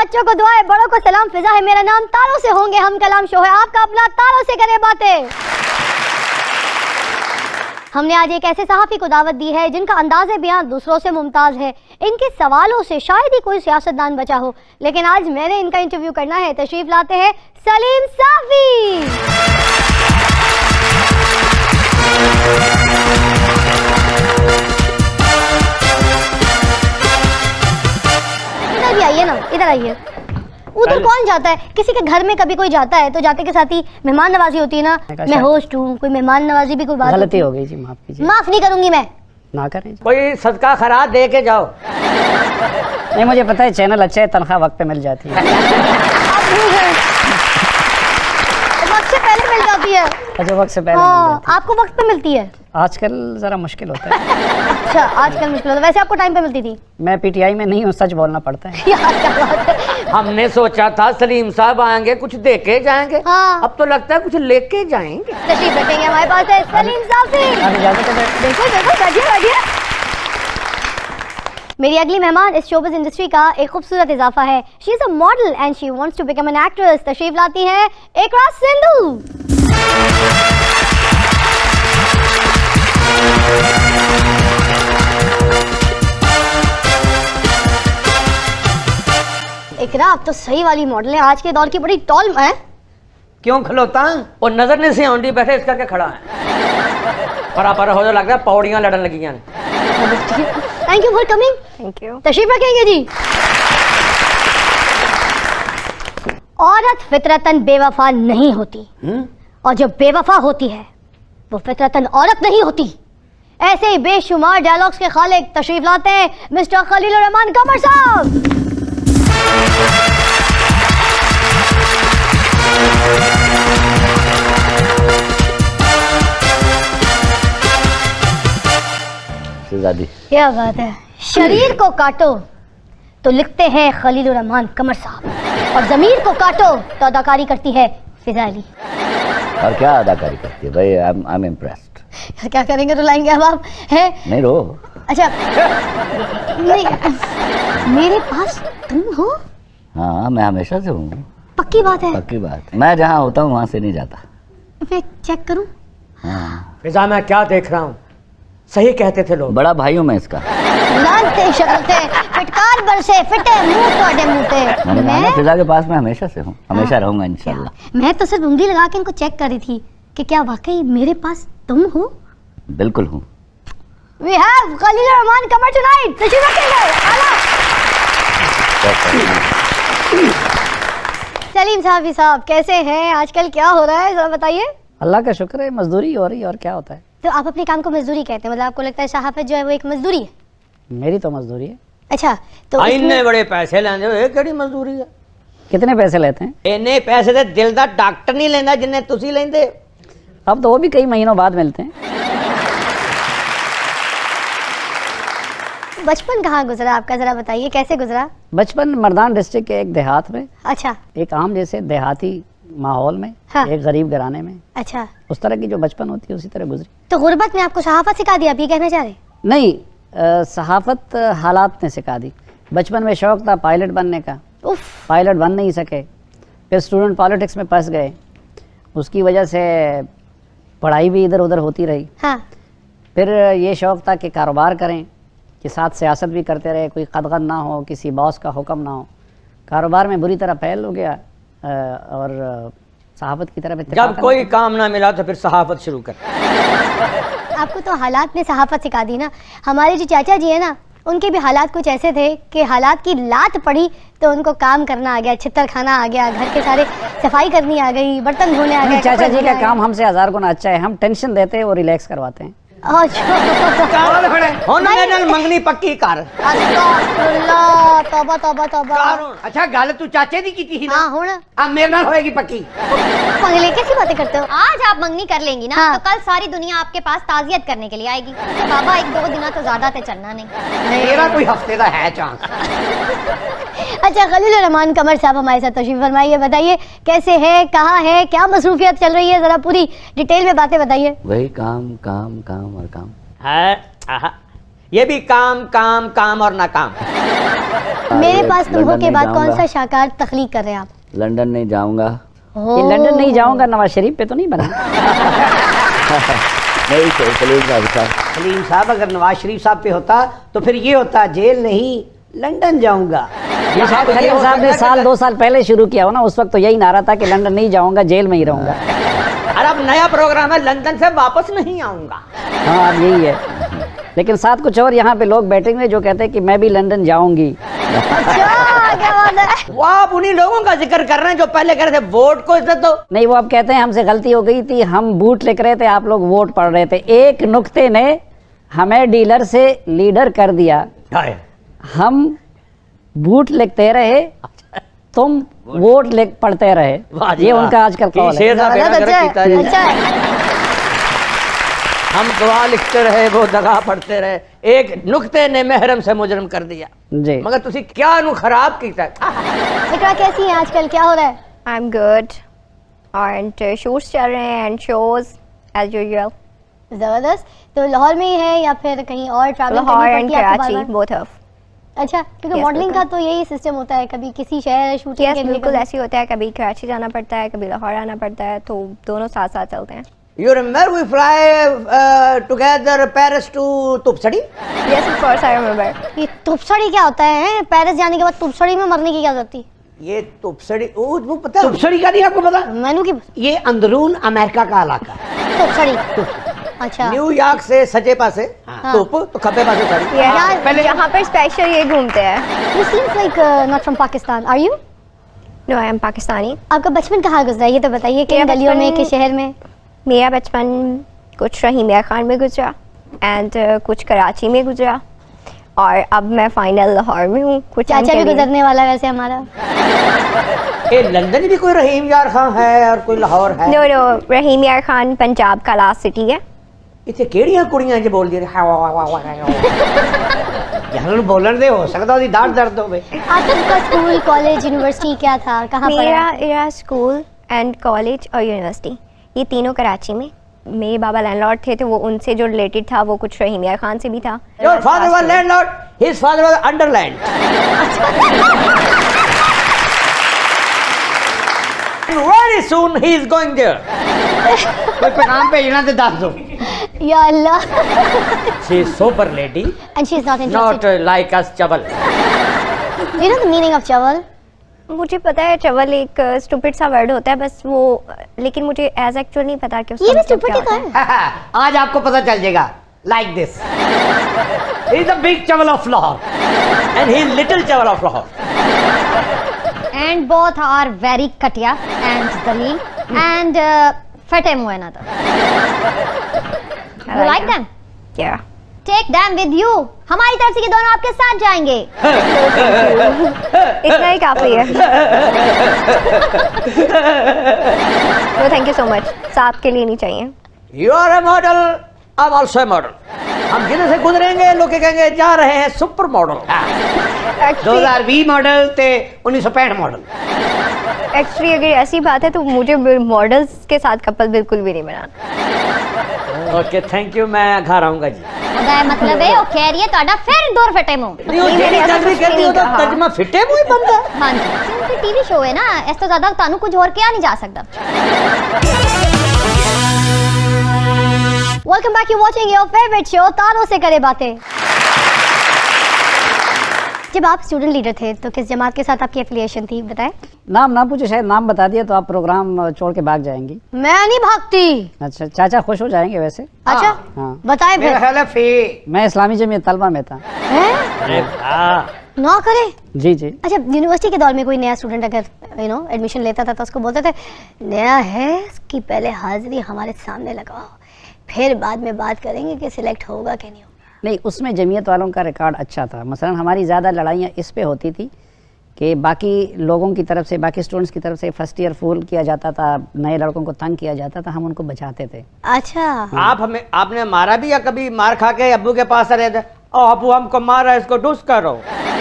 बच्चों को दुआएं, बड़ों को सलाम, फिजा है मेरा नाम, तारों से होंगे हम कलाम, शो है आपका अपना, तारों से करें बातें। हमने आज एक ऐसे सहाफ़ी को दावत दी है जिनका अंदाज़े बयान दूसरों से मुमताज़ है। इनके सवालों से शायद ही कोई सियासतदान बचा हो, लेकिन आज मैंने इनका इंटरव्यू करना है। तशरीफ लाते हैं सलीम साफ़ी। इधर भी आइए ना, इधर आइए। उधर कौन जाता है? किसी के घर में कभी कोई जाता है तो जाते के साथ ही मेहमान नवाजी होती है ना। मैं होस्ट हूँ, कोई मेहमान नवाजी भी कोई बात गलती हो गई जी, माफ कीजिए। माफ नहीं करूंगी मैं। ना करें। कोई सदका खैरात दे के जाओ। नहीं, मुझे पता है चैनल अच्छा है, तनख्वाह वक्त पे मिल जाती है। वक्त से पहले मिल जाती है। अच्छा, वक्त से पहले मिल जाती है। आपको वक्त पे मिलती है? आजकल जरा मुश्किल होता है। अच्छा, आजकल मुश्किल होता है। वैसे आपको टाइम पे मिलती थी? मैं पीटीआई में नहीं हूँ, सच बोलना पड़ता है। यार क्या बात है। हमने सोचा था सलीम साहब आएंगे, कुछ दे के जाएंगे। हाँ। अब तो लगता है कुछ लेके जाएंगे। तशरीफ रखेंगे, हमारे पास है सलीम साफ़ी। आप इजाजत है? बिल्कुल बिल्कुल, बैठिए बैठिए। मेरी अगली मेहमान इस शोबिज़ इंडस्ट्री का एक खूबसूरत इजाफा है। She is a model and she wants to become an actress. तशरीफ लाती हैं इकरा सिंधु। इकरा, आप तो सही वाली मॉडल है, आज के दौर की बड़ी टॉल है। क्यों खलोता? वो नजर नहीं से आउंडी बैठे इस करके खड़ा है। पर हो जो लग रहा है पौड़ियां लड़न लगी हैं। Thank you for coming. Thank you. तशरीफ रखेंगे जी। औरत फितरतन बेवफा नहीं होती, और जो बेवफा होती है वो फितरतन औरत नहीं होती। ऐसे ही बेशुमार डायलॉग्स के खालिक तशरीफ लाते हैं मिस्टर खलील रहमान कमर साहब। क्या बात है। शरीर को काटो तो लिखते हैं खलील रहमान कमर साहब, और जमीर को काटो तो अदाकारी करती है फिजा अली। और क्या अदाकारी करती है भाई? I am impressed. क्या करेंगे, रुलाएंगे अब आप? है नहीं रो। अच्छा, नहीं, मेरे पास तुम हो? हाँ, मैं हमेशा से हूँ। पक्की बात है? पक्की बात। मैं जहाँ होता हूँ वहाँ से नहीं जाता। मैं चेक करूँ? हाँ। फिजा, मैं क्या देख रहा हूँ? सही कहते थे लोग। बड़ा भाई हूँ मैं इसका। लानते शक्लते फिटकार बरसे फिटे मुंह तोड़े मुंहते। मैं फिजा के पास में हमेशा से हूँ, हमेशा रहूंगा इंशाल्लाह। मैं तो सिर्फ उंगली लगा के इनको चेक कर रही थी कि क्या वाकई मेरे पास तुम हो? बिल्कुल हूँ। We have Khalil Rahman Qamar tonight। तशरीफ रखेंगे। सलीम साफ़ी साहब कैसे हैं? आजकल क्या हो रहा है, जरा बताइए। अल्लाह का शुक्र है, मजदूरी हो रही है, और क्या होता है। तो आप अपने काम को मजदूरी कहते हैं? मतलब आपको लगता है सहाफत जो है वो एक मजदूरी है? मेरी तो मजदूरी है। अच्छा, तो इतने बड़े पैसे लेंदे हो, केड़ी मजदूरी है? कितने पैसे लेते हैं? इन्ने पैसे दे दिल दा डॉक्टर नहीं लेंदा जिन्ने तुसी लेंदे। अब तो वो भी कई महीनों बाद मिलते हैं। बचपन कहाँ गुजरा आपका, जरा बताइए कैसे गुजरा? बचपन मर्दान डिस्ट्रिक्ट के एक देहात में, अच्छा एक आम जैसे देहाती माहौल में, हाँ। एक गरीब घराने में, अच्छा, उस तरह की जो बचपन होती है उसी तरह गुजरी। तो गुर्बत ने आपको सहाफत सिखा दी, आप ये कहना चाह रहे? नहीं, सहाफत हालात ने सिखा दी। बचपन में शौक था पायलट बनने का, उफ। पायलट बन नहीं सके, फिर स्टूडेंट पॉलिटिक्स में फंस गए, उसकी वजह से पढ़ाई भी इधर उधर होती रही। हाँ। फिर ये शौक़ था कि कारोबार करें, कि साथ सियासत भी करते रहे, कोई कदगन ना हो, किसी बॉस का हुक्म ना हो। कारोबार में बुरी तरह फैल हो गया, और सहाफत की तरफ जब कोई काम ना मिला तो फिर सहाफत शुरू कर। आपको तो हालात ने सहाफत सिखा दी ना। हमारे जो चाचा जी है ना, उनके भी हालात कुछ ऐसे थे कि हालात की लात पड़ी तो उनको काम करना आ गया, छितर खाना आ गया, घर के सारे सफाई करनी आ गई, बर्तन धोने आ गए। चाचा जी का काम हमसे 1000 गुना अच्छा है। हम टेंशन देते हैं, वो रिलैक्स करवाते हैं। मंगनी पक्की कर। अस्तगफुरुल्लाह, तौबा तौबा तौबा। अच्छा गल तू चाचे दी की थी ना? हाँ, हुण अब मेरे नाल होएगी पक्की। मंगले कैसी बातें करते हो? आज आप मंगनी कर लेंगी ना, हाँ। तो कल सारी दुनिया आपके पास ताजियत करने के लिए आएगी। तो बाबा 1-2 दिन तो ज्यादा ते चलना नहीं। मेरा कोई हफ्ते का है चांस। अच्छा, खलील रहमान कमर साहब हमारे साथ तशरीफ फरमाइए। बताइए कैसे है, कहाँ है, क्या मसरूफियत चल रही है, जरा पूरी डिटेल में बातें बताइए। वही काम काम काम और काम। है ये भी काम काम काम और नाकाम। मेरे पास तुम हो लंदन के नहीं बाद कौन जाऊंगा। सा शाकार तख्लीक कर रहे हैं आप? लंदन नहीं जाऊंगा। ये लंदन नहीं जाऊंगा नवाज शरीफ पे तो नहीं बना? नहीं सलीम साहब। सलीम साहब अगर नवाज शरीफ साहब पे होता तो फिर ये होता जेल नहीं लंदन जाऊंगा। ये शायद खलील साहब ने साल 2 साल पहले शुरू किया हो ना, उस वक्त तो यही नारा था कि लंदन नहीं जाऊंगा, जेल में ही रहूंगा। अरे अब नया प्रोग्राम है, लंदन से वापस नहीं आऊंगा। हाँ अब यही है, लेकिन साथ कुछ और यहाँ पे लोग बैठेंगे जो कहते हैं कि मैं भी लंदन जाऊंगी। अच्छा क्या बात है। वो आप उन्हीं लोगों का जिक्र कर रहे हैं जो पहले कह रहे थे वोट को इज्जत दो। नहीं, वो अब कहते हैं हमसे गलती हो गई थी, हम बूट लिख रहे थे, आप लोग वोट पढ़ रहे थे। एक नुक्ते ने हमें डीलर से लीडर कर दिया। हम बूट लिखते रहे, तुम वोट लिख पढ़ते रहे। वाह जी ये वाह। उनका आजकल कि कॉल है। शेर साहब बहुत बेड़ा अच्छा गर्क कीता जी। है, अच्छा है। हम दुआ लिखते रहे, वो दगा पढ़ते रहे, एक नुक्ते ने महरम से मुजरम कर दिया। जी मगर तुसी क्या नु खराब कीता। इकरा कैसी है आजकल, क्या हो रहा है? I'm good. And shoots चल रहे हैं and shows as usual. जबरदस्त। तो लाहौर में ही है या फिर कहीं और ट्रैवलिंग Lahore करनी and पड़ती है आपको Karachi, बार-बार? both of. अच्छा, क्योंकि Yes, मॉडलिंग का बिल्कुल। तो यही सिस्टम होता है, कभी किसी शहर शूटिंग Yes, के लिए बिल्कुल कभी- ऐसे ही होता है, कभी कराची जाना पड़ता है, कभी लाहौर आना पड़ता है, तो दोनों साथ साथ चलते हैं। You remember we fly together Paris to तुपसड़ी? Yes, of course, I remember. ये तुपसड़ी क्या होता है? पेरिस जाने के बाद तुपसड़ी में मरने की क्या जरूरत थी? ये तुपसड़ी वो पता है? तुपसड़ी का नहीं आपको पता? मैनू की ये अंदरून अमेरिका का इलाका है। तुपसड़ी। अच्छा। न्यूयॉर्क से सज्जे पासे तुप तो खब्बे पासे सड़ी। Yeah, पहले यहाँ पर स्पेशल ये घूमते हैं। You seems like not from Pakistan. Are you? No, I am Pakistani. आपका बचपन कहाँ गुजरा है ये तो बताइए, किन मेरा गलियों में, बचपन- किस शहर में? मेरा बचपन कुछ रहीमिया खान में गुजरा एंड कुछ कराची में गुजरा और अब मैं फाइनल लाहौर में हूँ। कुछ time चाचा के भी लिए। गुजरने वाला है वैसे हमारा। ये लंदन भी कोई रहीम यार खान है और कोई लाहौर है। नो नो, रहीम यार खान पंजाब का लास्ट सिटी है। इतने केड़ियां कुड़ियां जो बोल दी यहाँ बोलन दे हो सकता है दांत दर्द हो गए। आतिफ का स्कूल, कॉलेज, यूनिवर्सिटी क्या था, कहाँ मेरा पढ़ा? मेरा स्कूल एंड कॉलेज और यूनिवर्सिटी ये तीनों कराची में। मेरे बाबा लैंडलॉर्ड थे तो वो उनसे जो रिलेटेड था वो कुछ रहीम यार खान से भी था। Your father was landlord, his father was underland. And very soon he is going there. कोई पैगाम भेजना तो दस दो। या अल्लाह। She is sober lady, And she is not not interested. like us chaval. You know the meaning of chaval? मुझे पता है चवल एक स्टूपिड सा वर्ड होता है बस वो, लेकिन मुझे एज एक्चुअल नहीं पता कि उसका ये भी मतलब stupid क्या ही होता था। है। आज आपको पता चल जाएगा। Like this. He is the big chaval of Lahore. And he is little chaval of Lahore. And both are very Katia and Dalil and Fateh Muenada. You like them? Yeah. Take them with you. हमारी तरफ से ये दोनों आपके साथ जाएंगे। इतना ही काफी है। No, thank you so much. साथ के लिए नहीं चाहिए। You are a model, I'm also a model. हम जिधर से गुजरेंगे लोग कहेंगे जा रहे हैं सुपर मॉडल। Actually, 2020 मॉडल ते 1965 मॉडल। एक्चुअली अगर ऐसी बात है तो मुझे मॉडल्स के साथ कपल बिल्कुल भी नहीं बनाना। ओके थैंक यू, मैं घर आऊंगा जी। ਉਹਦਾ ਮਤਲਬ ਹੈ ਉਹ ਕਹਿ ਰਹੀ ਹੈ ਤੁਹਾਡਾ ਫਿਰ ਦੂਰ ਫਟੇ ਮੂੰਹ। नहीं वो जेडी चौधरी कहती हो तो तर्जमा फिटे मुंह ही बनता है। ਹਾਂਜੀ ਕਿਉਂਕਿ ਟੀਵੀ ਸ਼ੋਅ ਹੈ ਨਾ, ਇਸ ਤੋਂ ਜ਼ਿਆਦਾ ਤੁਹਾਨੂੰ ਕੁਝ ਹੋਰ ਕਿਹਾ ਨਹੀਂ ਜਾ ਸਕਦਾ। Welcome back, you watching your favourite show तारों से करे बातें। जब आप स्टूडेंट लीडर थे तो किस जमात के साथ आपकी एफिलिएशन थी, बताएं? नाम ना पूछे, शायद नाम बता दिया तो आप प्रोग्राम छोड़ के भाग जाएंगी। मैं नहीं भागती। अच्छा, चाचा खुश हो जाएंगे वैसे। अच्छा हाँ। बताएं मेरा फिर। ख्याल है फे मैं इस्लामी जमीयत तलबा में था। हैं? अरे वाह, ना करे। जी जी। अच्छा, यूनिवर्सिटी के दौर में कोई नया स्टूडेंट अगर एडमिशन लेता था तो उसको बोलते थे नया है, इसकी पहले हाजिरी हमारे सामने लगाओ, फिर बाद में बात करेंगे कि सिलेक्ट होगा कि नहीं होगा। नहीं, उसमें जमीयत वालों का रिकॉर्ड अच्छा था। मसलन हमारी ज़्यादा लड़ाइयाँ इस पे होती थी कि बाकी लोगों की तरफ से, बाकी स्टूडेंट्स की तरफ से फर्स्ट ईयर फूल किया जाता था, नए लड़कों को तंग किया जाता था, हम उनको बचाते थे। अच्छा आपने मारा भी या कभी मार खा के अब्बू के पास रहे थे, ओ अब्बू हमको मारा, इसको डूस करो,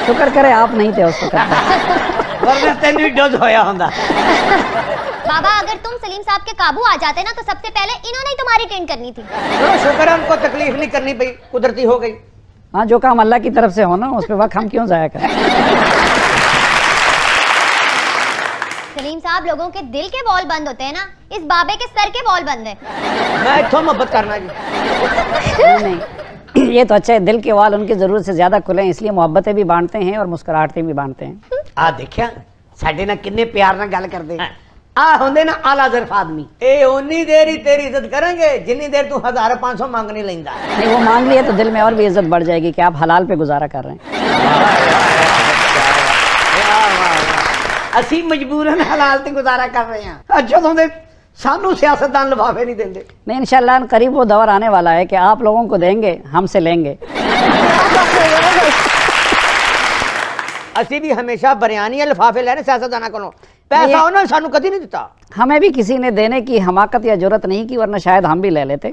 शुक्र करे आप नहीं थे उस वक्त। वरना तेन भी डोज होया होंदा। बाबा, अगर तुम सलीम साहब के काबू आ जाते ना तो सबसे पहले इन्होंने ही तुम्हारी ट्रेन करनी थी। चलो शुक्र है उनको तकलीफ नहीं करनी पड़ी, कुदरती हो गई। हाँ, जो काम अल्लाह की तरफ से हो ना उस पर वक्त हम क्यों जाया करें। सलीम साहब, लोगों के दिल के बॉल बंद होते हैं ना, इस बाबे के सर के बॉल बंद है। मैं इत्थों मोहब्बत करना जी। नहीं, ये तो अच्छा है, दिल के वाल उनकी ज़रूरत से ज़्यादा खुले हैं, इसलिए मोहब्बतें भी बांटते हैं और मुस्कुराहटें भी बांटते हैं। आ देखिया ਸਾਡੇ ਨਾਲ ਕਿੰਨੇ ਪਿਆਰ ਨਾਲ ਗੱਲ ਕਰਦੇ ਆ ਹੁੰਦੇ ਨਾ ਆਲਾ ਜ਼ਰਫ ਆਦमी ए उन्नी देर ही तेरी इज्जत करेंगे जितनी देर तू 1500 मांग नहीं लेंदा। नहीं, वो मांग लिए तो दिल में और भी इज्जत बढ़ जाएगी कि आप हलाल पे गुजारा कर रहे हैं। ਅਸੀਂ ਮਜਬੂਰਨ ਹਲਾਲ ਤੇ ਗੁਜ਼ਾਰਾ ਕਰ ਰਹੇ ਹਾਂ ਜਦੋਂ ਦੇ ਸਾਨੂੰ ਸਿਆਸਤਦਾਨ ਲਿਫਾਫੇ ਨਹੀਂ ਦਿੰਦੇ। नहीं, इंशाल्लाह करीब वो दौर आने वाला है कि आप लोगों को देंगे, हमसे लेंगे। ਅਸੀਂ भी हमेशा बरियानी लिफाफे लेने सियासतदाना कोलों, पैसा उन्होंने सानू कदी नहीं दिता। हमें भी किसी ने देने की हमाकत या जरूरत नहीं की, वरना शायद हम भी ले लेते।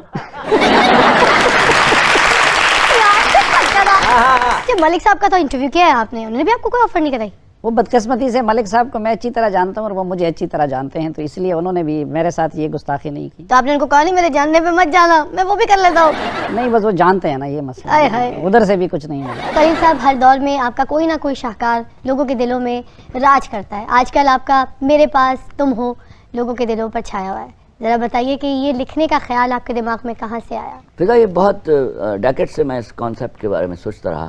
अच्छा, मलिक साहब का तो इंटरव्यू किया है आपने, उन्होंने भी आपको कोई ऑफर नहीं कराई? वो बदकिस्मती से मलिक साहब को मैं अच्छी तरह जानता हूँ और वो मुझे अच्छी तरह जानते हैं, तो इसलिए उन्होंने भी मेरे साथ ये गुस्ताखी नहीं की। तो आपने उनको कहा नहीं मेरे जानने पे मत जाना, मैं वो भी कर लेता हूँ? नहीं, बस वो जानते हैं ना ये मसला, आय हाय। उधर से भी कुछ नहीं है। सलीम साहब, हर दौर में आपका कोई ना कोई शाहकार लोगों के दिलों में राज करता है। आजकल आपका मेरे पास तुम हो लोगों के दिलों पर छाया हुआ है। ज़रा बताइए कि ये लिखने का ख्याल आपके दिमाग में कहाँ से आया? फिजा, ये बहुत डेकेड से मैं इस कॉन्सेप्ट के बारे में सोचता रहा।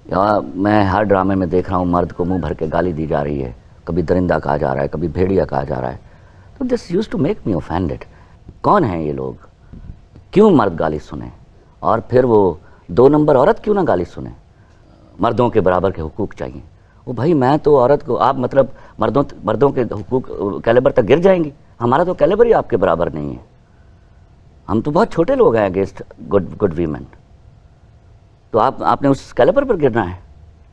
यहाँ मैं हर ड्रामे में देख रहा हूँ मर्द को मुंह भर के गाली दी जा रही है, कभी दरिंदा कहा जा रहा है, कभी भेड़िया कहा जा रहा है। तो this used to make me offended. कौन है ये लोग? क्यों मर्द गाली सुने? और फिर वो 2 नंबर औरत क्यों ना गाली सुने? मर्दों के बराबर के हुकूक चाहिए। वो भाई, मैं तो औरत को, आप मतलब मर्दों के हुकूक कैलिबर तक गिर जाएंगी। हमारा तो कैलिबर ही आपके बराबर नहीं है। हम तो बहुत छोटे लोग हैं अगेंस्ट गुड वीमेन। तो आपने उस कैलिबर पर गिरना है,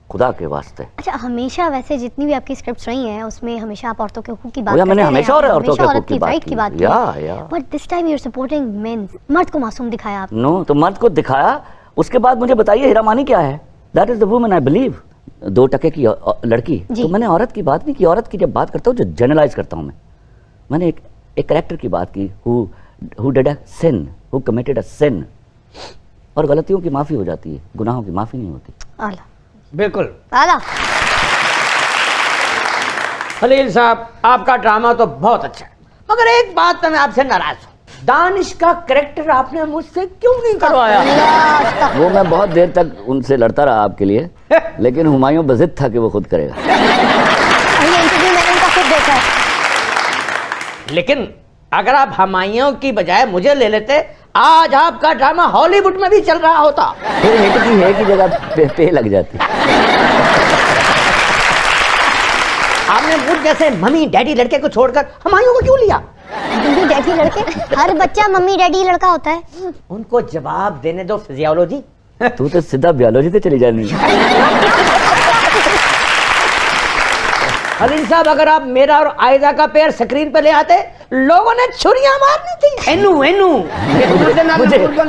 खुदा के वास्ते। अच्छा, हमेशा वैसे जितनी भी आपकी स्क्रिप्ट्स रही हैं उसमें हमेशा आप औरतों के हुकूक की बात मैंने करते हमेशा हैं, औरतों के हुकूक की बात राइट की बात की। की। या but this time you are supporting men, मर्द को मासूम दिखाया आपने। नो, तो मर्द को दिखाया, उसके बाद मुझे बताइए हीरामानी क्या है? That is the woman I believe. 2 टके की लड़की। तो मैंने औरत की बात नहीं की। औरत की जब बात करता हूँ, जो जनरलाइज करता हूँ मैंने एक कैरेक्टर की बात की, who did a sin, who committed a sin. और गलतियों की माफ़ी हो जाती है, गुनाहों की माफ़ी नहीं होती। आला बिल्कुल आला। खलील साहब, आपका ड्रामा तो बहुत अच्छा है, मगर एक बात तो मैं आपसे नाराज हूँ। दानिश का कैरेक्टर आपने मुझसे क्यों नहीं करवाया? वो मैं बहुत देर तक उनसे लड़ता रहा आपके लिए, लेकिन हुमायूं बज़िद था कि वो खुद करेगा। ये इंटरव्यू मैंने उनका खुद देखा है। लेकिन अगर आप हुमायूं की बजाय मुझे ले लेते, आज आपका ड्रामा हॉलीवुड में भी चल रहा होता। फिर हिट की जगह पे लग जाती। आपने मुझ जैसे मम्मी डैडी लड़के को छोड़कर हुमायूं को क्यों लिया? मम्मी डैडी लड़के, हर बच्चा मम्मी डैडी लड़का होता है। उनको जवाब देने दो फिजियोलॉजी। तू तो सीधा बायोलॉजी से चली जानी। खलील साहब, अगर आप मेरा और आयजा का पेयर स्क्रीन पे ले आते, लोगों ने छुरियां मारनी थी। एनू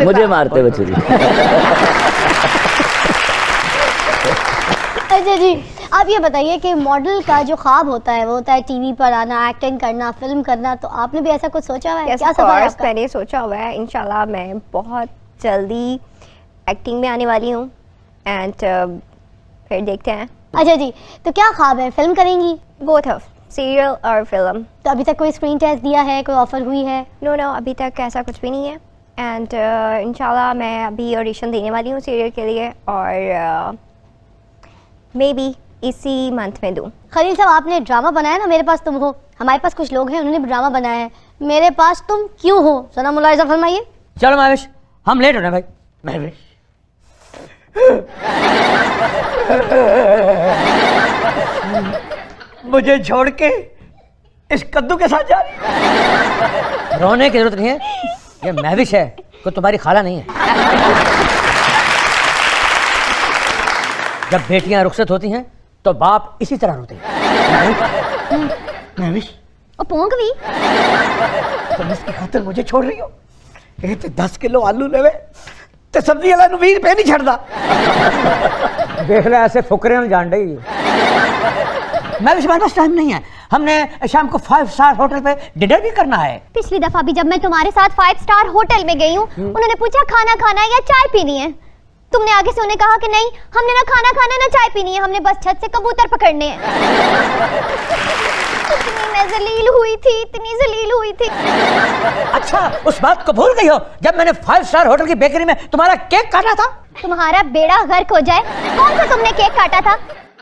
मुझे मारते हुए छुरी। अच्छा जी, आप ये बताइए कि मॉडल का जो ख्वाब होता है वो होता है टीवी पर आना, एक्टिंग करना, फिल्म करना। तो आपने भी ऐसा कुछ सोचा हुआ है? Yes, क्या of सफर है course, आपका? मैंने सोचा हुआ है। इंशाल्लाह मैं बहुत जल्दी एक्टिंग में आने वाली हूँ एंड फिर देखते हैं। अच्छा जी, तो क्या ख्वाब है? फिल्म करेंगी? बोथ ऑफ सीरियल और फिल्म। तो अभी तक कोई स्क्रीन टेस्ट दिया है, कोई ऑफर हुई है? नो, अभी तक ऐसा कुछ भी नहीं है एंड इंशाल्लाह मैं अभी ऑडिशन देने वाली हूँ सीरियल के लिए और मे बी इसी मंथ में दूँ। खलील साहब, आपने ड्रामा बनाया ना मेरे पास तुम हो, हमारे पास कुछ लोग हैं उन्होंने भी ड्रामा बनाया है, मेरे पास तुम क्यों हो? जरा मुलाहिजा फरमाइए। चलो महविश, हम लेट हो रहे हैं भाई। महविश, मुझे छोड़ के इस कद्दू के साथ जा रही? रोने की जरूरत नहीं है, ये महविश है, कोई तुम्हारी खाला नहीं है। जब बेटियां रुखसत होती हैं तो बाप इसी तरह रोते हैं। महविश, और पोंक भी तुम इसकी खातिर मुझे छोड़ रही हो? ये तो 10 किलो आलू लेवे ते सब्जी वाला नु 20 रुपए नहीं छड़दा। देख ले, ऐसे फुकरे में जान रही। महविश, हमारे पास टाइम नहीं है, हमने शाम को 5 स्टार होटल पे डिनर भी करना है। पिछली दफा भी जब मैं तुम्हारे साथ 5 स्टार होटल में गई हूँ, उन्होंने पूछा खाना खाना है या चाय पीनी है, तुमने आगे से उन्हें कहा कि नहीं, हमने ना खाना खाना ना चाय पीनी है, हमने बस छत से कबूतर पकड़ने हैं। इतनी मैं जलील हुई थी, इतनी जलील हुई थी। अच्छा, उस बात को भूल गई हो जब मैंने 5 स्टार होटल की बेकरी में तुम्हारा केक काटा था? तुम्हारा बेड़ा गर्क हो जाए, कौन सा तुमने केक काटा था?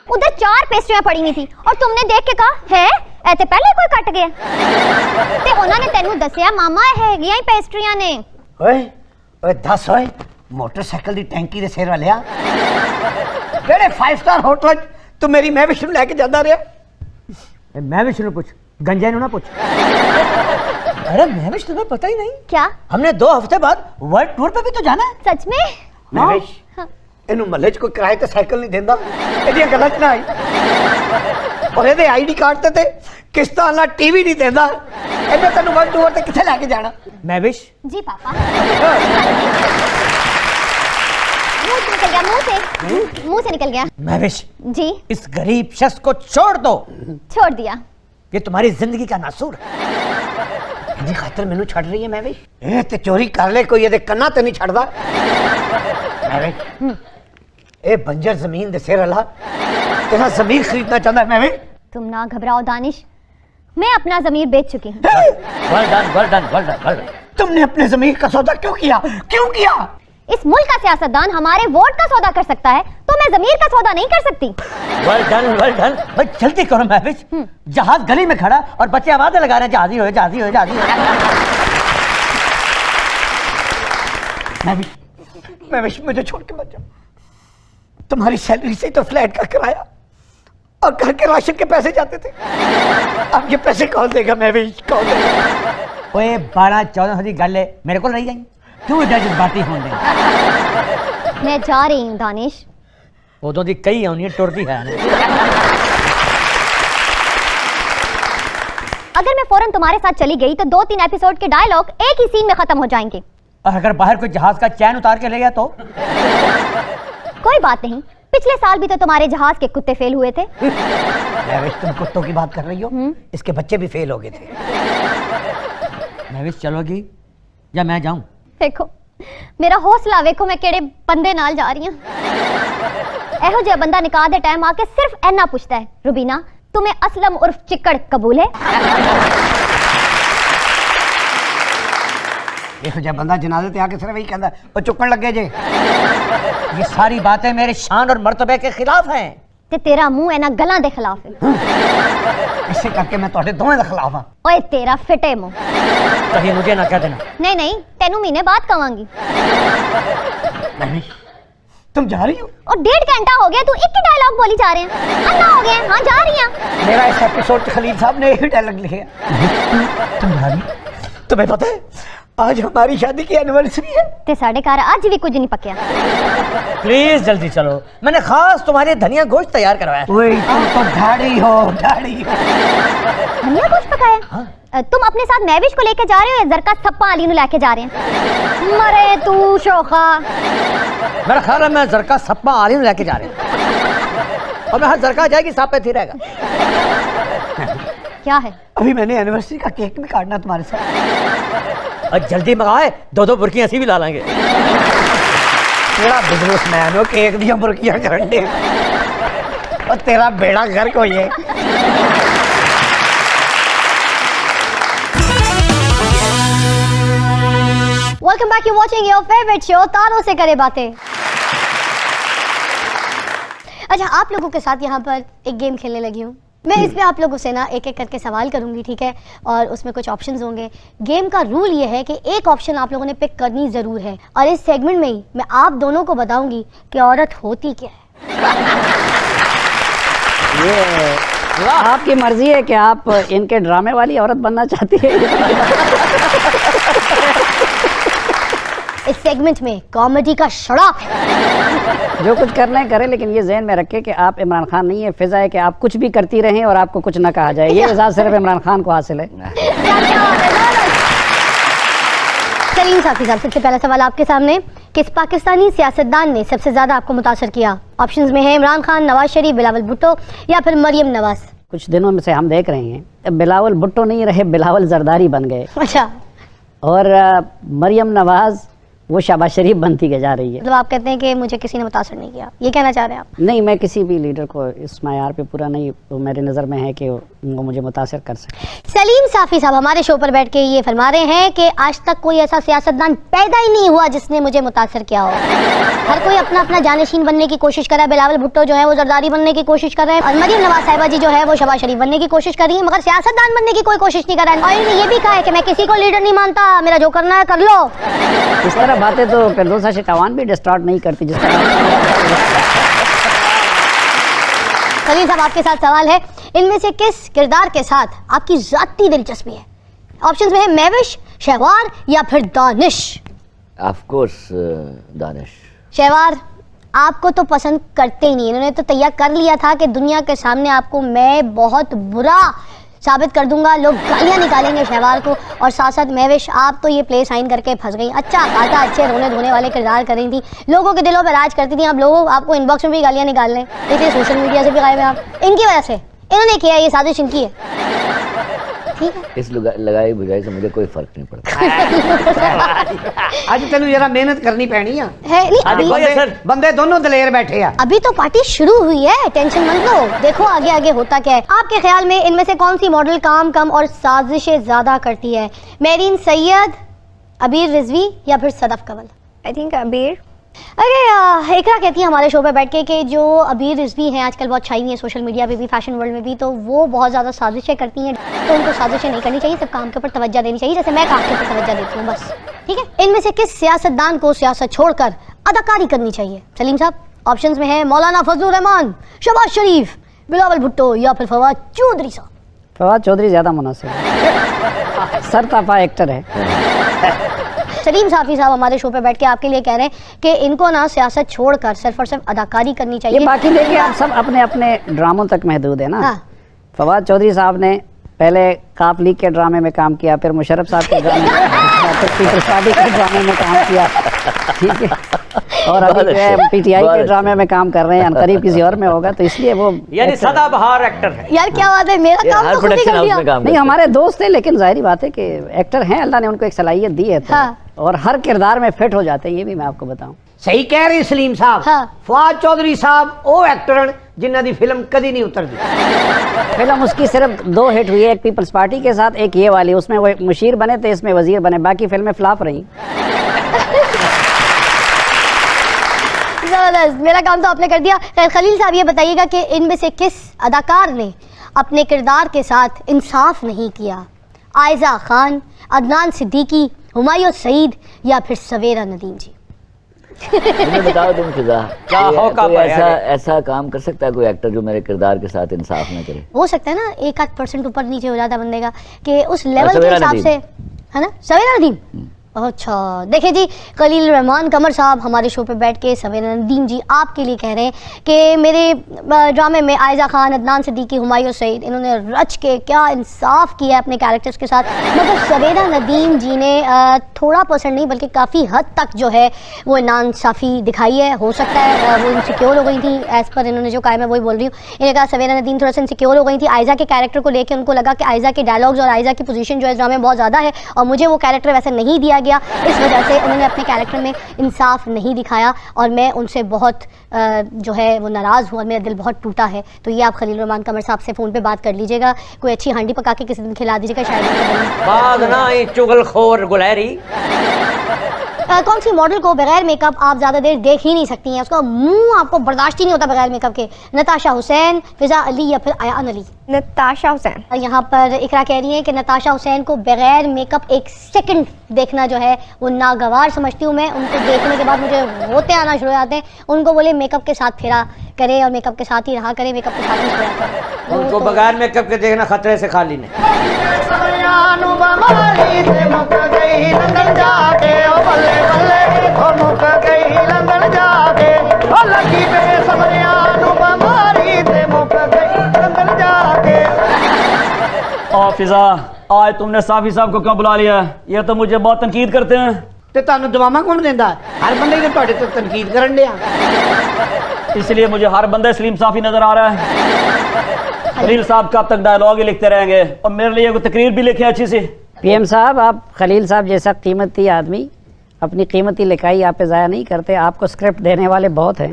उधर 4 पेस्ट्रियां पड़ी हुई थी और तुमने देख के कहा है ऐसे पहले कोई कट गया ते उन्होंने तेनू दसिया मामा है गई पेस्ट्रियां ने। ओए ओए दस ओए मोटरसाइकिल दी टैंकी दे सिर वालिया केड़े 5 स्टार होटल तू मेरी मैं विष्णु लेके जांदा रहा? मैं विष्णु पूछ, गंजा नु ना पूछ। अरे मैं विष्णु तुम्हें पता ही नहीं क्या? हमने 2 हफ्ते बाद वर्ल्ड टूर पे भी तो जाना है। सच में? महवेश इनू महल्ले च कोई किराए ते साइकिल नहीं देंदा, एदियां गल्लां च ना आई। और एदे आईडी कार्ड ते किस्तां वाला टीवी नहीं देंदा, एने तन्नू वर्ल्ड टूर ते किथे लेके जाना? मैं विश जी पापा। मुंह से निकल गया, मुंह से निकल गया। मैं विश जी इस गरीब शख्स को छोड़ दो, छोड़ दिया। ये तुम्हारी जिंदगी का नासूर है। इदी खातर मैनू छड़ रही है महवेश? ए ते चोरी कर ले कोई एदे कन्ना ते नहीं छड़दा। महवेश ए बंजर जमीन दे सिर वाला तेरा जमीन खरीदना चाहता है महवेश? तुम ना घबराओ दानिश, मैं अपना जमीर बेच चुकी हूँ। Well done, well done, well done, well done. तुमने अपने जमीन का सौदा क्यों किया? क्यों किया? इस मुल्क का सियासतदान हमारे वोट का सौदा कर सकता है तो मैं जमीर का सौदा नहीं कर सकती। Well done, well done. भाई जल्दी करो महविश, जहाज गली में खड़ा और बच्चे आवाजें लगा रहे हैं जहाजी हो जहाजी हो जहाजी हो। महविश मुझे छोड़ के मत जाओ। तुम्हारी सैलरी से तो फ्लैट का किराया और घर के राशन के पैसे जाते थे, अब ये पैसे कौन देगा महविश, कौन देगा? ओए 12-14 दी गल है, मेरे को रही गई क्यों इधर जज्बाती होंगे? मैं जा रही हूँ दानिश। उदों दी कई आउनी टुरदी है। अगर मैं फौरन तुम्हारे साथ चली गई तो 2-3 एपिसोड के डायलॉग एक ही सीन में खत्म हो जाएंगे। और अगर बाहर कोई जहाज का चैन उतार के ले गया तो? कोई बात नहीं, पिछले साल भी तो तुम्हारे जहाज के कुत्ते फेल हुए थे। महविश तुम कुत्तों की बात कर रही हो, इसके बच्चे भी फेल हो गए थे। महविश चलोगी या मैं जाऊं? देखो मेरा हौसला वेखो, मैं केड़े बंदे नाल जा रही हूं। एहो जे बंदा निकाह दे टाइम आके सिर्फ ऐना पूछता है, रुबीना तुम्हें असलम उर्फ चिक्कड़ कबूल है? देखो जब बंदा जनाजे ते आके सिर्फ वही कहता वो चुकन लगे जे। ये सारी बातें मेरे शान और मर्तबे के खिलाफ हैं। ते तेरा मुंह ऐना गलां दे खिलाफ है। इसे करके मैं तोड़े दोवें दे खिलाफ हां। ओए तेरा फिटे मुंह। कहीं मुझे ना कह देना। नहीं नहीं, तेनू महीने बाद कहूंगी। महविश तुम जा रही हो? और 1.5 घंटा हो गया, तू एक ही डायलॉग बोली जा रहे हैं। अन्ना हो गया, हाँ जा रही हूं। मेरा इस एपिसोड खलील साहब ने यही डायलॉग लिखे हैं। तुम जा रही हो? तुम्हें पता है आज हमारी शादी की एनिवर्सरी है। ते साढ़े घर आज भी कुछ नहीं पकिया। प्लीज जल्दी चलो, मैंने खास तुम्हारे धनिया गोश्त तैयार करवाया है। ओए तुम तो ढाड़ी हो, ढाड़ी हो। धनिया कुछ पकाया? तुम अपने साथ महविश को लेके जा रहे हो या जरका सप्पा अली नु लेके जा रहे हैं? मरे तू शोखा। मेरा ख्याल है मैं जरका सप्पा आलिम लेके जा रहे हैं और मैं हर जरका जाएगी सांप पे थी रहेगा। क्या है? अभी मैंने एनिवर्सरी का केक भी काटना तुम्हारे साथ। और जल्दी मंगाए, 2-2 बुर्कियां ऐसी भी ला लेंगे। तेरा बिजनेसमैन हो, केक दिया बुर्कियां करने और तेरा बेड़ा गर्क हो ये। Welcome back, you watching your favourite show तारों से करे बातें। अच्छा, आप लोगों के साथ यहाँ पर एक गेम खेलने लगी हूँ मैं। इसमें आप लोगों से ना एक एक करके सवाल करूंगी, ठीक है? और उसमें कुछ ऑप्शंस होंगे। गेम का रूल ये है कि एक ऑप्शन आप लोगों ने पिक करनी जरूर है और इस सेगमेंट में ही मैं आप दोनों को बताऊंगी कि औरत होती क्या है। ये आपकी मर्जी है कि आप इनके ड्रामे वाली औरत बनना चाहती है। इस सेगमेंट में कॉमेडी का शराब है। जो कुछ करना है करें, लेकिन ये ज़हन में रखें कि आप इमरान खान नहीं है। फिजा है कि आप कुछ भी करती रहें और आपको कुछ ना कहा जाए। ये एजाज़ सिर्फ इमरान खान को हासिल है। सलीम साफी साहब, सबसे पहला सवाल आपके सामने। किस पाकिस्तानी सियासतदान ने सबसे ज्यादा आपको मुतासर किया? ऑप्शंस में है इमरान खान, नवाज शरीफ, बिलावल भुट्टो या फिर मरियम नवाज। कुछ दिनों में से हम देख रहे हैं बिलावल भुट्टो नहीं रहे, बिलावल जरदारी बन गए। अच्छा। और मरियम नवाज वो शाबाश शरीफ बनती जा रही है। मतलब आप कहते हैं कि मुझे किसी ने मुतासर नहीं किया, ये कहना चाह रहे हैं आप? नहीं, मैं किसी भी लीडर को इस मायार पे पूरा नहीं, तो मेरे नज़र में है कि वो मुझे मुतासर कर सके। सलीम साफ़ी साहब हमारे शो पर बैठ के ये फरमा रहे हैं कि आज तक कोई ऐसा सियासतदान पैदा ही नहीं हुआ जिसने मुझे मुतासर किया हो। हर कोई अपना अपना जानशीन बनने की कोशिश कर रहा है। बिलावल भुट्टो जो है वो जरदारी बनने की कोशिश कर रहे हैं, और मरीम नवाज साहिबा जी जो है वो शहबाज शरीफ बनने की कोशिश कर रही है, मगर सियासतदान बनने की कोई कोशिश नहीं कर रहा है। और इन्होंने ये भी कहा है कि मैं किसी को लीडर नहीं मानता, मेरा जो करना है कर लो। इस तरह बातें तो फिरदौसा शिकावान भी डिस्टार्ट नहीं करती जिस तरह। सलीम साहब आपके साथ सवाल है, इनमें से किस किरदार के साथ आपकी जाती दिलचस्पी है? ऑप्शंस में है महविश, शहवार या फिर दानिश। Of course Danish. शहवार आपको तो पसंद करते ही नहीं, इन्होंने तो तैयार कर लिया था कि दुनिया के सामने आपको मैं बहुत बुरा साबित कर दूंगा, लोग गालियां निकालेंगे शहवार को। और साथ साथ महविश आप तो ये प्ले साइन करके फंस गई। अच्छा खासा अच्छे रोने धोने वाले किरदार कर रही थी, लोगों के दिलों पर राज करती थी। आप लोग आपको इनबॉक्स में भी गालियां निकाल लें, देखिए सोशल मीडिया से भी गायब है आप। इनकी वजह से इन्होंने किया, ये साजिश इनकी है। ठीक है, इस लगाई बुझाई से मुझे कोई फर्क नहीं पड़ता। आज तेन जरा मेहनत करनी पैनी है। नहीं, बंदे दोनों दलेर बैठे हैं। अभी तो पार्टी शुरू हुई है, टेंशन मत लो, देखो आगे आगे होता क्या है। आपके ख्याल में इनमें से कौन सी मॉडल काम कम और साजिशें ज्यादा करती है? मेरीन सैयद, अबीर रिजवी या फिर सदफ कंवल? आई थिंक अबीर। अरे इकरा कहती है हमारे शो पे बैठ के कि जो अबीर रिजवी हैं आजकल बहुत छाई हुई हैं सोशल मीडिया पे भी, फैशन वर्ल्ड में भी, तो वो बहुत ज़्यादा साजिशें करती हैं। तो उनको साजिशें नहीं करनी चाहिए, सिर्फ काम के ऊपर तवज्जो देनी चाहिए, जैसे मैं काम के ऊपर तवज्जो देती हूँ बस। ठीक है, इनमें से किस सियासतदान को सियासत छोड़कर अदाकारी करनी चाहिए? सलीम साहब ऑप्शंस में है मौलाना फजलुर रहमान, शहबाज शरीफ, बिलावल भुट्टो या फिर फवाद चौधरी साहब। फवाद चौधरी ज़्यादा मुनासिब है, सरताफा एक्टर है। सलीम साफ़ी साहब हमारे शो पे बैठ के आपके लिए कह रहे हैं कि इनको ना सियासत छोड़कर सिर्फ और सिर्फ अदाकारी करनी चाहिए। ये बाकी देखिए आप सब अपने अपने ड्रामों तक महदूद है ना। हाँ। फवाद चौधरी साहब ने पहले काप लीग के ड्रामे में काम किया, फिर मुशर्रफ साहब के ड्रामे में, फिर पीपल्स पार्टी के ड्रामे में काम किया, ठीक है, और अभी जो है पीटीआई के ड्रामे में काम कर रहे हैं, करीब किसी और में होगा, तो इसलिए वो यानी सदाबहार एक्टर है। यार क्या बात है, मेरा काम तो खुद ही कर दिया। नहीं, हमारे दोस्त हैं, लेकिन जाहिर बात है कि एक्टर हैं, अल्लाह ने उनको एक सलाहियत दी है, तो हाँ। और हर किरदार में फिट हो जाते हैं, ये भी मैं आपको बताऊं। सही कह रहे सलीम साहब। हाँ। फवाद चौधरी साहब वो एक्टर जिन्हों की फिल्म कभी नहीं उतरती। फिल्म उसकी सिर्फ 2 हिट हुई है, एक पीपल्स पार्टी के साथ, एक ये वाली, उसमें वो मुशीर बने थे, इसमें वजीर बने, बाकी फिल्में फ्लॉप रही। जबरदस्त, मेरा काम तो आपने कर दिया। खैर खलील साहब ये बताइएगा कि इनमें से किस अदाकार ने अपने किरदार के साथ इंसाफ नहीं किया? आयजा खान, अदनान सिद्दीकी, हुमायूं सईद या फिर सवेरा नदीम जी? तुम्हें बताओ तुम फिजा, क्या होगा कोई ऐसा काम कर सकता है कोई एक्टर जो मेरे किरदार के साथ इंसाफ न करे? हो सकता है ना, 1-8% ऊपर नीचे हो जाता बंदे का कि उस लेवल के सवेरा हिसाब नदीम। से, है ना, सवेरा नदीम। अच्छा देखिए जी, खलील रहमान कमर साहब हमारे शो पे बैठ के सवेरा नदीम जी आपके लिए कह रहे हैं कि मेरे ड्रामे में आयजा खान, अदनान सिद्दीकी, हुमायूं सईद, इन्होंने रच के क्या इंसाफ किया है अपने कैरेक्टर्स के साथ, मगर सवेरा नदीम जी ने थोड़ा % नहीं बल्कि काफ़ी हद तक जो है वो नाइंसाफ़ी दिखाई है। हो सकता है वो इनसिक्योर हो गई थी, एज़ पर इन्होंने जो कहा है मैं वही बोल रही हूँ। इन्होंने कहा सवेरा नदीम थोड़ा सा इनसिक्योर हो गई थी आयजा के कैरेक्टर को लेकर, उनको लगा कि आयजा के डायलॉग्स और आयजा की पोजीशन जो है ड्रामे में बहुत ज़्यादा है और मुझे वो कैरेक्टर वैसे नहीं दिया गया, इस वजह से उन्होंने अपने कैरेक्टर में इंसाफ नहीं दिखाया और मैं उनसे बहुत जो है वो नाराज़ हूँ और मेरा दिल बहुत टूटा है। तो ये आप खलील रहमान कमर साहब से फ़ोन पे बात कर लीजिएगा, कोई अच्छी हांडी पका के किसी दिन खिला दीजिएगा शायद। बाद ना ये चुगलखोर गुलहरी। कौन सी मॉडल को बगैर मेकअप आप ज़्यादा देर देख ही नहीं सकती हैं, उसका मुंह आपको बर्दाश्त ही नहीं होता बगैर मेकअप के? नताशा हुसैन, फिजा अली या फिर अयान अली? नताशा हुसैन। यहाँ पर इकरा कह रही है कि नताशा हुसैन को बगैर मेकअप 1 सेकंड देखना जो है वो नागवार समझती हूँ मैं। उनको देखने के बाद मुझे रोते आना शुरू हो जाते हैं। उनको बोले मेकअप के साथ फेरा करे और मेकअप के साथ ही रहा करे, मेकअप के साथ ही सोया करे। उनको बगैर मेकअप के देखना खतरे से खाली नहीं। फिजा, आज तुमने साफी साहब को क्यों बुला लिया? ये तो मुझे बहुत तनकीद करते हैं। ते तानू दुआवां कौन देंदा? हर बंदे ने तुहाडे तो तनकीद करन दिया, इसलिए मुझे हर बंदा सलीम साफी नजर आ रहा है। खलील साहब कब तक डायलॉग ही लिखते रहेंगे और मेरे लिए कोई तकरीर भी लिखे अच्छी सी? पीएम साहब, आप खलील साहब जैसा कीमती आदमी अपनी कीमती लिखाई आप पे ज़ाया नहीं करते, आपको स्क्रिप्ट देने वाले बहुत हैं।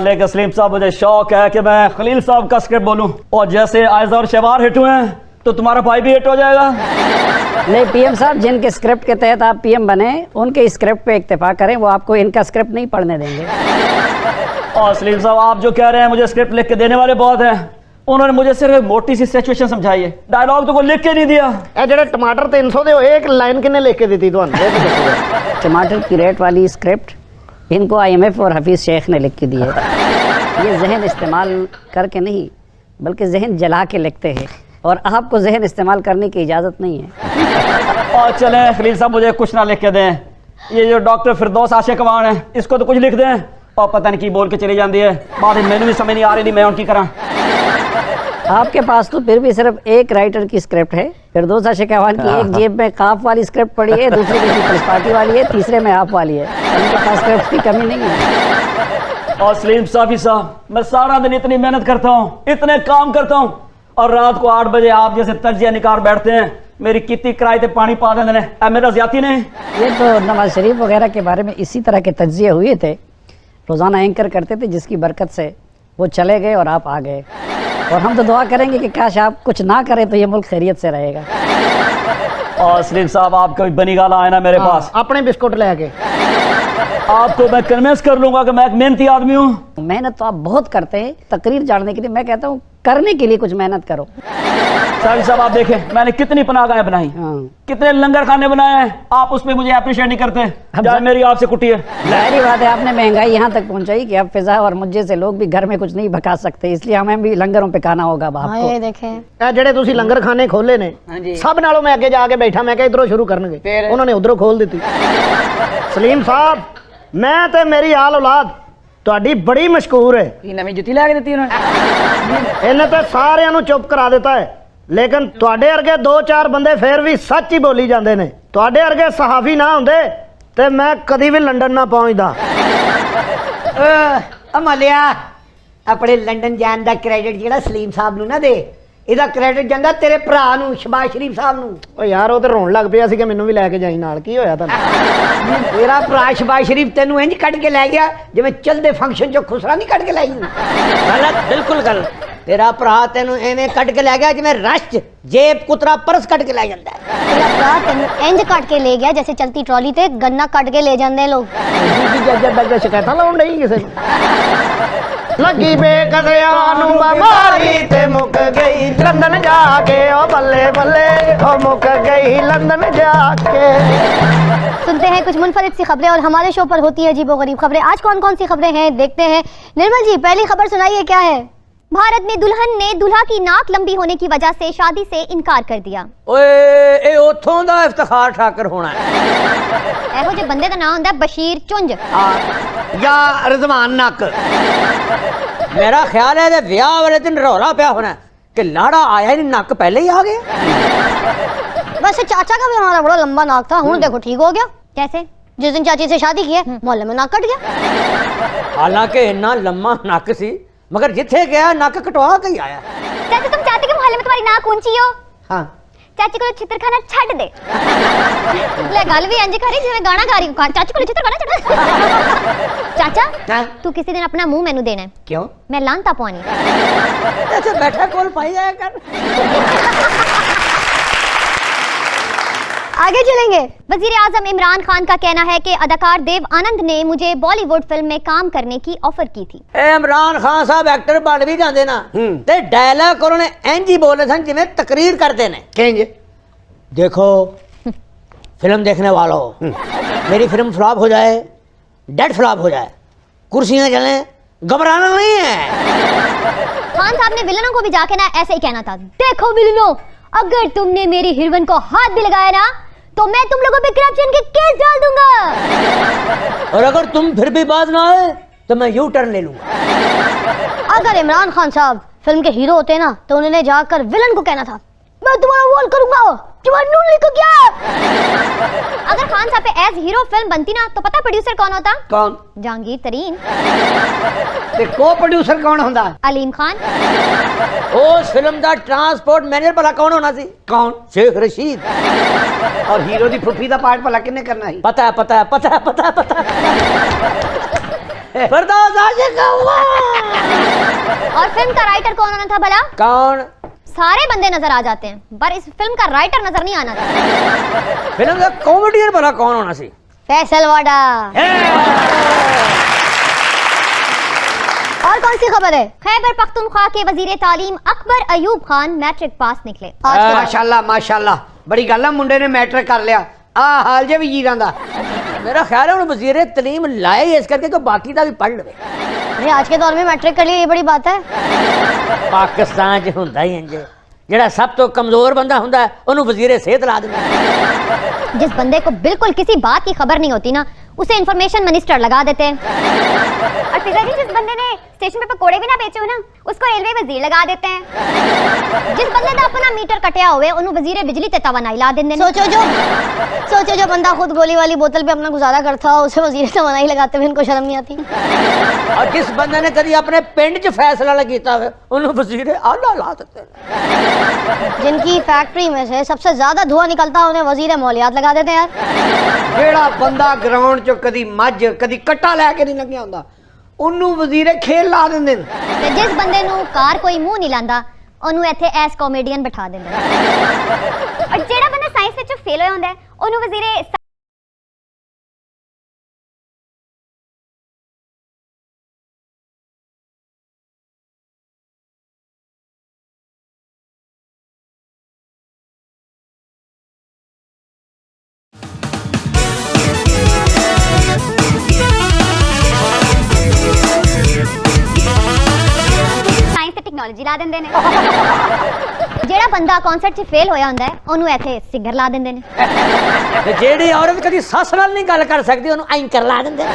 लेकिन सलीम साहब मुझे शौक है कि मैं खलील साहब का स्क्रिप्ट बोलूं, और जैसे आयजा और शहवार हिट हुए हैं तो तुम्हारा भाई भी हिट हो जाएगा। नहीं पीएम साहब, जिनके स्क्रिप्ट के तहत आप पीएम बने उनके स्क्रिप्ट पे इक्तफा करें, वो आपको इनका स्क्रिप्ट नहीं पढ़ने देंगे। और सलीम साहब आप जो कह रहे हैं मुझे स्क्रिप्ट लिख के देने वाले बहुत हैं, उन्होंने मुझे सिर्फ एक मोटी सी सिचुएशन समझाई है, डायलॉग तो कोई लिख के नहीं दिया। ਇਹ ਜਿਹੜੇ ਟਮਾਟਰ 300 ਦੇ ਹੋਏ ਇੱਕ ਲਾਈਨ ਕਿੰਨੇ ਲਿਖ ਕੇ ਦਿੱਤੀ ਤੁਹਾਨੂੰ ਇਹ ਤਾਂ ਦੱਸੋ। टमाटर की रेट वाली स्क्रिप्ट इनको IMF और हफीज़ शेख ने लिख के दी है। ये जहन इस्तेमाल करके नहीं बल्कि जहन जला के लिखते हैं, और आपको जहन इस्तेमाल करने की इजाज़त नहीं है। और चलें खलील साहब मुझे कुछ ना लिख के दें, ये जो डॉक्टर फिरदौस आशिक कवान है इसको तो कुछ लिख दें, और पता नहीं की बोल के चली जाती है, बाद में मैंने भी समझ नहीं आ रही, नहीं मैं उनकी करा। आपके पास तो फिर भी सिर्फ एक राइटर की स्क्रिप्ट है, फिरदौस आशिक कवान की एक जेब में काफ वाली स्क्रिप्ट पड़ी है, दूसरी में पीपल्स पार्टी वाली है, तीसरे में आप वाली है। उनके पास स्क्रिप्ट की कमी नहीं है। और सलीम साफी साहब मैं सारा दिन इतनी मेहनत करता हूँ, इतने काम करता हूँ, और रात को 8 बजे आप जैसे तजिया निकाल बैठते हैं, मेरी कितनी किराए पे पानी पा देने मेरा ज्यादा नहीं। ये तो नवाज शरीफ वगैरह के बारे में इसी तरह के तज्जिए हुए थे, रोज़ाना एंकर करते थे, जिसकी बरकत से वो चले गए और आप आ गए, और हम तो दुआ करेंगे कि काश आप कुछ ना करें तो ये मुल्क खैरियत से रहेगा। और सलीम साहब आप कभी बनी गाला आए ना मेरे पास, ਆਪਣੇ ਬਿਸਕੁਟ ਲੈ ਕੇ आपको मैं कन्विंस कर लूंगा कि मैं एक मेहनती आदमी हूँ। मेहनत तो आप बहुत करते हैं तकरीर जानने के लिए, मैं कहता हूँ करने के लिए कुछ मेहनत करो। साहब साहब आप देखें मैंने कितनी पनाहगाहें बनाई, हाँ। कितने लंगर खाने बनाए हैं, आप उस पर मुझे अप्रिशिएट नहीं करते, जाए मेरी आपसे कुटी है। जाहिर बात है आपने महंगाई यहाँ तक पहुँचाई कि अब फिजा और मुझे से लोग भी घर में कुछ नहीं पका सकते, इसलिए हमें भी लंगरों पे खाना होगा अब आपको। ये देखें ਇਹ ਜਿਹੜੇ ਤੁਸੀਂ ਲੰਗਰ ਖਾਨੇ ਖੋਲੇ ਨੇ ਸਭ ਨਾਲੋਂ ਮੈਂ ਅੱਗੇ ਜਾ ਕੇ ਬੈਠਾ, ਮੈਂ ਕਿਹਾ ਇਧਰੋਂ ਸ਼ੁਰੂ ਕਰਨਗੇ, ਉਹਨਾਂ ਨੇ ਉਧਰੋਂ ਖੋਲ ਦਿੱਤੀ। ਸਲੀਮ ਸਾਹਿਬ ਮੈਂ ਤੇ ਮੇਰੀ ਆਲ ਔਲਾਦ ਤੁਹਾਡੀ ਬੜੀ ਮਸ਼ਕੂਰ ਹੈ। ये नवी जुती ला के देती उन्होंने। ਇਹਨੇ ਤਾਂ ਸਾਰਿਆਂ ਨੂੰ ਚੁੱਪ ਕਰਾ ਦਿੱਤਾ ਹੈ, ਲੇਕਿਨ ਤੁਹਾਡੇ ਵਰਗੇ 2-4 ਬੰਦੇ ਫੇਰ ਵੀ ਸੱਚ ਹੀ ਬੋਲੀ ਜਾਂਦੇ ਨੇ। ਤੁਹਾਡੇ ਵਰਗੇ ਸਹਾਫੀ ਨਾ ਹੁੰਦੇ ਤੇ ਮੈਂ ਕਦੀ ਵੀ ਲੰਡਨ ਨਾ ਪਹੁੰਚਦਾ। ਅਮਲਿਆ ਆਪਣੇ ਲੰਡਨ ਜਾਣ ਦਾ ਕ੍ਰੈਡਿਟ ਜਿਹੜਾ ਸਲੀਮ ਸਾਹਿਬ ਨੂੰ ਨਾ ਦੇ, ਇਹਦਾ ਕ੍ਰੈਡਿਟ ਜਾਂਦਾ ਤੇਰੇ ਭਰਾ ਨੂੰ ਸ਼ਬਾਸ਼ ਸ਼ਰੀਫ ਸਾਹਿਬ ਨੂੰ। ਓ ਯਾਰ ਉਹ ਤੇ ਰੋਣ ਲੱਗ ਪਿਆ ਸੀ ਕਿ ਮੈਨੂੰ ਵੀ ਲੈ ਕੇ ਜਾਈ ਨਾਲ, ਕੀ ਹੋਇਆ ਤੁਹਾਨੂੰ? ਤੇਰਾ ਭਰਾ ਸ਼ਬਾਸ਼ ਸ਼ਰੀਫ ਤੈਨੂੰ ਇੰਜ ਕੱਢ ਕੇ ਲੈ ਗਿਆ ਜਿਵੇਂ ਚਲਦੇ ਫੰਕਸ਼ਨ ਚੋਂ ਖੁਸਰਾ ਨਹੀਂ ਕੱਢ ਕੇ ਲੈ ਗਈ। ਗਲਤ, ਬਿਲਕੁਲ ਗਲਤ। ਤੇਰਾ ਭਰਾ ਤੈਨੂੰ ਐਵੇਂ ਕੱਢ ਕੇ ਲੈ ਗਿਆ ਜਿਵੇਂ ਰਸ਼ 'ਚ ਜੇਬ ਕੁਤਰਾ ਪਰਸ ਕੱਢ ਕੇ ਲੈ ਜਾਂਦਾ ਹੈ। तेरा भरा तेन इंज कट के ले गया जैसे चलती ट्रॉली ते गन्ना कट के ले जाते हैं लोग। ਜੱਜ ਸ਼ਿਕਾਇਤਾਂ ਲਾਉਣ ਨਹੀਂ ਕਿਸੇ ਨੂੰ। ਲੱਗੀ ਬੇਕਦਰਿਆਂ ਨੂੰ ਬਿਮਾਰੀ ਤੇ ਮੁੱਕ ਗਈ ਲੰਦਨ ਜਾ ਕੇ, ਓ ਬੱਲੇ ਬੱਲੇ ਓ ਮੁੱਕ ਗਈ ਲੰਦਨ ਜਾ ਕੇ। सुनते हैं कुछ मुनफरिद सी खबरें और हमारे शो पर होती है अजीबोगरीब खबरें। आज कौन कौन सी खबरें हैं देखते हैं। निर्मल जी पहली खबर सुनाइए, क्या है? भारत में दुल्हन ने दूल्हा की नाक लंबी होने की वजह से शादी से इनकार कर दिया। ਓਏ ਇਹ ਉੱਥੋਂ ਦਾ ਇਫਤਖਾਰ ਠਾਕਰ ਹੋਣਾ ਹੈ ਇਹੋ ਜਿਹੇ ਬੰਦੇ ਦਾ ਨਾਮ ਹੁੰਦਾ ਹੈ ਬਸ਼ੀਰ ਚੁੰਝ। ਜਾਂ ਰਜ਼ਵਾਨ ਨੱਕ। ਮੇਰਾ ਖਿਆਲ ਹੈ ਇਹ ਵਿਆਹ ਵਾਲੇ ਦਿਨ ਰੌਲਾ ਪਿਆ ਹੋਣਾ ਕਿ ਲਾੜਾ ਆਇਆ ਹੀ ਨਹੀਂ, ਨੱਕ ਪਹਿਲੇ ਹੀ ਆ ਗਿਆ। वैसे चाचा का भी हमारा बड़ा लंबा नाक था, हूं देखो ठीक हो गया। कैसे? जिस दिन चाची से शादी की है मोहल्ले में नाक कट गया। ਹਾਲਾਂਕਿ ਇੰਨਾ ਲੰਮਾ ਨੱਕ ਸੀ मगर जिथे गया नक कटवा के ही आया। चाचा तुम चाहते कि मोहल्ले में तुम्हारी नाक ऊंची हो? हाँ चाची को चित्र खाना छੱਡ दे। ले गल भी इंज करी जिवें गाना गा रही हूं। चाची को चित्र गाना छੱਡ। चाचा हाँ? तू किसी दिन अपना मुंह मैनू देना है। क्यों? मैं लानता पवानी। ऐसे बैठा कौन पाई जाया कर। आगे चलेंगे। वजीर आजम इमरान खान का कहना है कि अदाकार देव आनंद ने मुझे बॉलीवुड फिल्म में काम करने की ऑफर की थी। इमरान खान साहब एक्टर बन भी जाते ना ते डायलॉग उन्होंने इंज ही बोले सन जिवें तकरीर करते ने। ਕਿੰਜ देखो फिल्म देखने वालों, मेरी फिल्म फ्लॉप हो जाए, डेड फ्लॉप हो जाए, कुर्सियां चले, घबराना नहीं है। खान साहब ने विलनों को भी जाके ना ऐसे ही कहना था, देखो विलनों अगर तुमने मेरी हीरोइन को हाथ भी लगाया ना तो मैं तुम लोगों पे करप्शन के केस डाल दूंगा। और अगर तुम फिर भी बाज ना आए तो मैं यू टर्न ले लूंगा। अगर इमरान खान साहब फिल्म के हीरो होते ना तो उन्होंने जाकर विलन को कहना था, मैं तुम्हारा रोल करूंगा, तुम्हारा नून लिखो क्या। अगर खान साहब पे एज हीरो फिल्म बनती ना तो पता प्रोड्यूसर कौन होता? कौन? जहांगीर तरीन। ਤੇ ਕੋ ਪ੍ਰੋਡਿਊਸਰ ਕੌਣ ਹੁੰਦਾ? अलीम खान। उस फिल्म ਦਾ ਟਰਾਂਸਪੋਰਟ ਮੈਨੇਜਰ ਭਲਾ ਕੌਣ ਹੋਣਾ ਸੀ? ਕੌਣ? शेख रशीद। ਔਰ ਹੀਰੋ ਦੀ ਫੁੱਫੀ ਦਾ ਪਾਰਟ ਭਲਾ ਕਿੰਨੇ ਕਰਨਾ ਸੀ? पता है पता है पता है पता है पता है फरदौस आशिक हुआ। और फिल्म का राइटर कौन होना था भला? कौन? सारे बंदे नजर आ जाते हैं पर इस फिल्म का राइटर नजर नहीं आना था। फिल्म का कॉमेडियन भला कौन होना सी? फैसल वाडा। और कौन सी खबर है? खैबर पख्तूनख्वा के वजीर तालीम अकबर अयूब खान मैट्रिक पास निकले। ਮਾਸ਼ਾਅੱਲਾ ਮਾਸ਼ਾਅੱਲਾ ਬੜੀ ਗੱਲ ਆ ਮੁੰਡੇ ਨੇ ਮੈਟ੍ਰਿਕ ਕਰ ਲਿਆ ਆ ਹਾਲ ਜੇ ਵਜ਼ੀਰਾਂ ਦਾ मेरा ख्याल है उन्हें वजीर तलीम लाए इस करके कि बाकी का भी पढ़ ले। नहीं, आज के दौर में मैट्रिक कर लिया ये बड़ी बात है। पाकिस्तान च हुंदा ही इंज जेड़ा सब तो कमजोर बंदा हुंदा है उन्हें वजीर सेहत ला देंगे। जिस बंदे को बिल्कुल किसी बात की खबर नहीं होती ना उसे इंफॉर्मेशन मिनिस्टर लगा देते हैं। और पिताजी जिस बंदे ने स्टेशन पे पकोड़े भी ना बेचे हो ना उसको रेलवे वजीर लगा देते हैं। जिस बंदे का अपना मीटर कटिया हुए उन्हें वजीर बिजली ते तवानाई ला देंगे। सोचो जो बंदा खुद गोली वाली बोतल पे अपना गुजारा करता हो उसे वजीर तवानाई लगाते हुए इनको शर्म नहीं आती। और जिस बंदे ने कभी अपने पिंड च फैसला किया हुआ उन्हें वजीर आला ला देते हैं। जिनकी फैक्ट्री में से सबसे ज्यादा धुआं निकलता है उन्हें वजीर मौलियात लगा देते हैं यार। ਜਿਹੜਾ ਬੰਦਾ ਗਰਾਊਂਡ ਚੋਂ ਕਦੀ ਮੱਝ ਕਦੀ ਕੱਟਾ ਲੈ ਕੇ ਨਹੀਂ ਲੰਘਿਆ ਹੁੰਦਾ ਉਹਨੂੰ ਵਜ਼ੀਰੇ ਖੇਲ ਲਾ ਦਿੰਦੇ ਨੇ ਤੇ ਜਿਸ ਬੰਦੇ ਨੂੰ ਕਾਰ ਕੋਈ ਮੂੰਹ ਨਹੀਂ ਲਾਂਦਾ ਉਹਨੂੰ ਇੱਥੇ ਐਸ ਕਾਮੇਡੀਅਨ ਬਿਠਾ ਦਿੰਦੇ ਨੇ। ਔਰ ਜਿਹੜਾ ਬੰਦਾ ਸਾਇੰਸ ਵਿੱਚ ਫੇਲ ਹੋਇਆ ਹੁੰਦਾ ਉਹਨੂੰ ਵਜ਼ੀਰੇ ਟੈਕਨੋਲੋਜੀ ਲਾ ਦਿੰਦੇ ਨੇ। ਜਿਹੜਾ ਬੰਦਾ ਕਨਸਰਟ 'ਚ ਫੇਲ ਹੋਇਆ ਹੁੰਦਾ ਉਹਨੂੰ ਇੱਥੇ ਸਿੰਗਰ ਲਾ ਦਿੰਦੇ ਨੇ। ਤੇ ਜਿਹੜੀ ਔਰਤ ਕਦੀ ਸੱਸ ਨਾਲ ਨਹੀਂ ਗੱਲ ਕਰ ਸਕਦੀ ਉਹਨੂੰ ਐਂਕਰ ਲਾ ਦਿੰਦੇ ਨੇ।